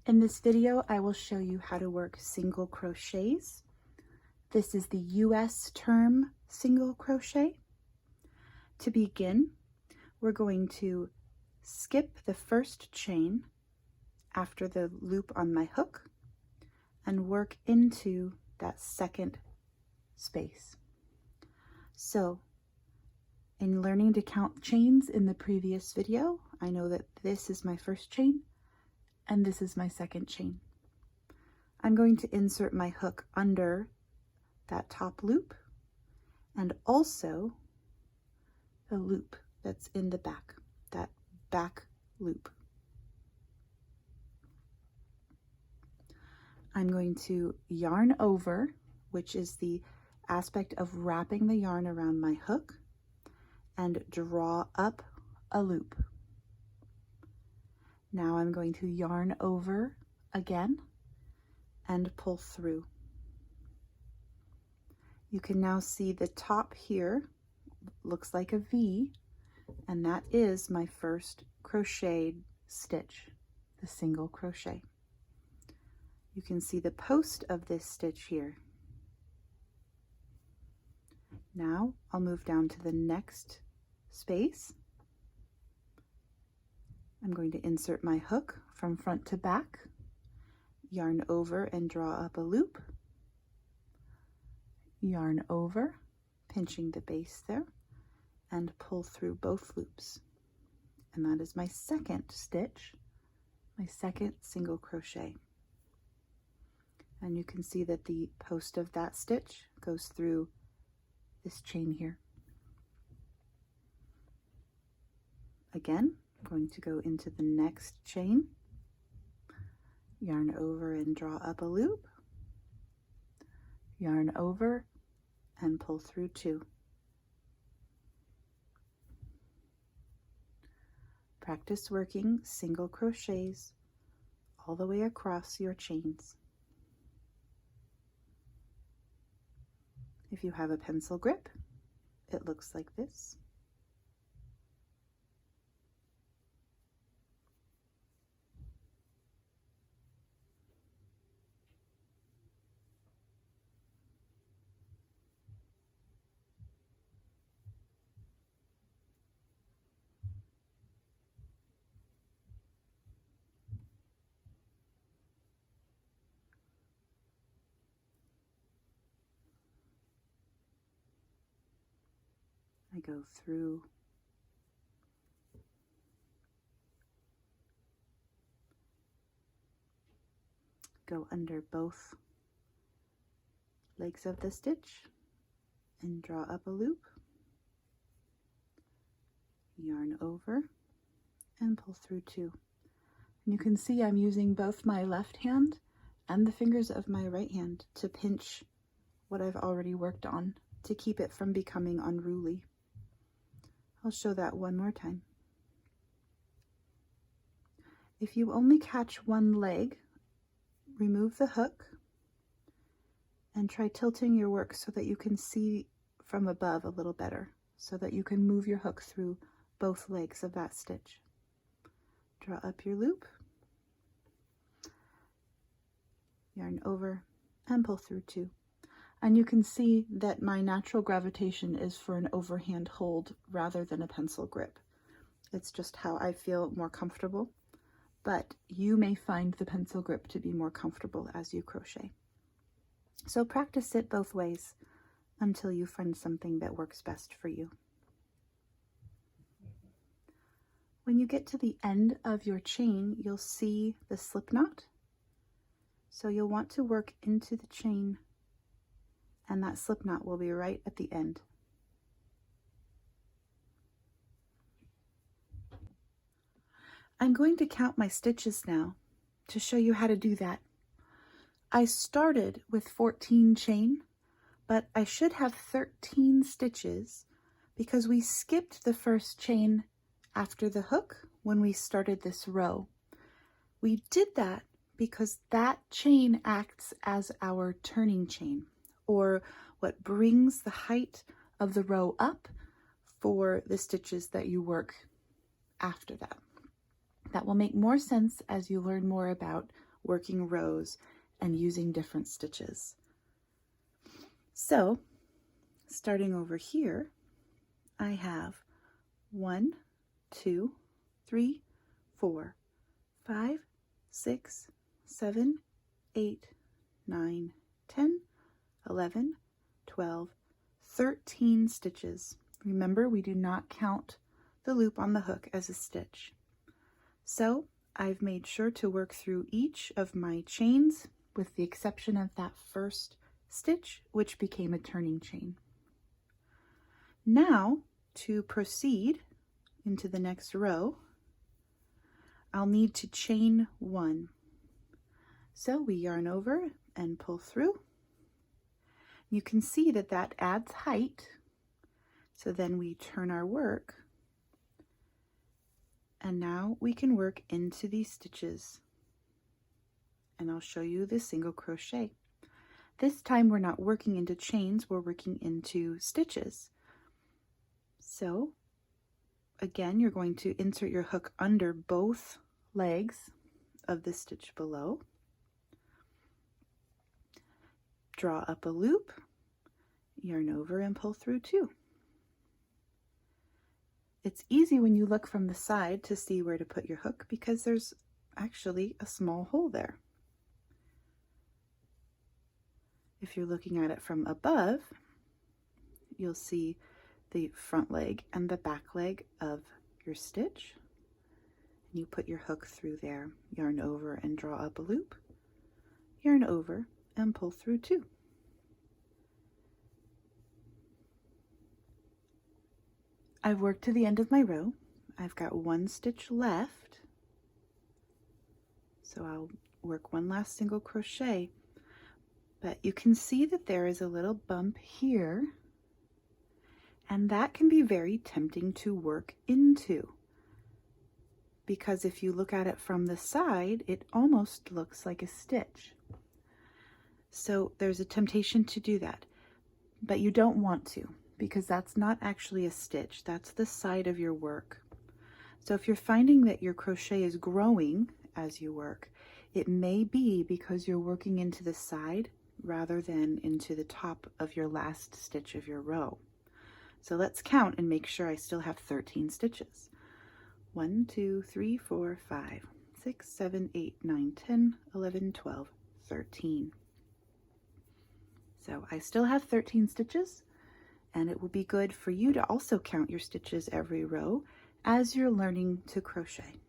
In this video, I will show you how to work single crochets. This is the US term single crochet. To begin, we're going to skip the first chain after the loop on my hook and work into that second space. So, in learning to count chains in the previous video, I know that this is my first chain and this is my second chain. I'm going to insert my hook under that top loop and also the loop that's in the back, that back loop. I'm going to yarn over, which is the aspect of wrapping the yarn around my hook, and draw up a loop. Now I'm going to yarn over again and pull through. You can now see the top here looks like a V, and that is my first crocheted stitch, the single crochet. You can see the post of this stitch here. Now I'll move down to the next space. I'm going to insert my hook from front to back, yarn over and draw up a loop, yarn over, pinching the base there, and pull through both loops. And that is my second stitch, my second single crochet. And you can see that the post of that stitch goes through this chain here. Again, I'm going to go into the next chain, yarn over and draw up a loop, yarn over and pull through two. Practice working single crochets all the way across your chains. If you have a pencil grip, it looks like this. I go through under both legs of the stitch and draw up a loop, yarn over and pull through two. And you can see I'm using both my left hand and the fingers of my right hand to pinch what I've already worked on to keep it from becoming unruly. I'll show that one more time. If you only catch one leg, remove the hook and try tilting your work so that you can see from above a little better, so that you can move your hook through both legs of that stitch. Draw up your loop, yarn over and pull through two. And you can see that my natural gravitation is for an overhand hold rather than a pencil grip. It's just how I feel more comfortable, but you may find the pencil grip to be more comfortable as you crochet. So practice it both ways until you find something that works best for you. When you get to the end of your chain, you'll see the slip knot. So you'll want to work into the chain, and that slip knot will be right at the end. I'm going to count my stitches now to show you how to do that. I started with 14 chain, but I should have 13 stitches because we skipped the first chain after the hook when we started this row. We did that because that chain acts as our turning chain, or what brings the height of the row up for the stitches that you work after that. That will make more sense as you learn more about working rows and using different stitches. So starting over here, I have 1, 2, 3, 4, 5, 6, 7, 8, 9, 10, 11, 12, 13 stitches. Remember, we do not count the loop on the hook as a stitch. So I've made sure to work through each of my chains with the exception of that first stitch, which became a turning chain. Now, to proceed into the next row, I'll need to chain 1. So we yarn over and pull through. You can see that that adds height. So then we turn our work, and now we can work into these stitches. And I'll show you the single crochet. This time we're not working into chains, we're working into stitches. So again, you're going to insert your hook under both legs of the stitch below. Draw up a loop, yarn over and pull through 2. It's easy when you look from the side to see where to put your hook because there's actually a small hole there. If you're looking at it from above, you'll see the front leg and the back leg of your stitch. You put your hook through there, yarn over and draw up a loop, yarn over and pull through 2. I've worked to the end of my row. I've got 1 stitch left, so I'll work 1 last single crochet, but you can see that there is a little bump here, and that can be very tempting to work into, because if you look at it from the side, it almost looks like a stitch. So there's a temptation to do that, but you don't want to, because that's not actually a stitch, that's the side of your work. So if you're finding that your crochet is growing as you work, it may be because you're working into the side rather than into the top of your last stitch of your row. So let's count and make sure I still have 13 stitches. 1, 2, 3, 4, 5, 6, 7, 8, 9, 10, 11, 12, 13. So I still have 13 stitches, and it will be good for you to also count your stitches every row as you're learning to crochet.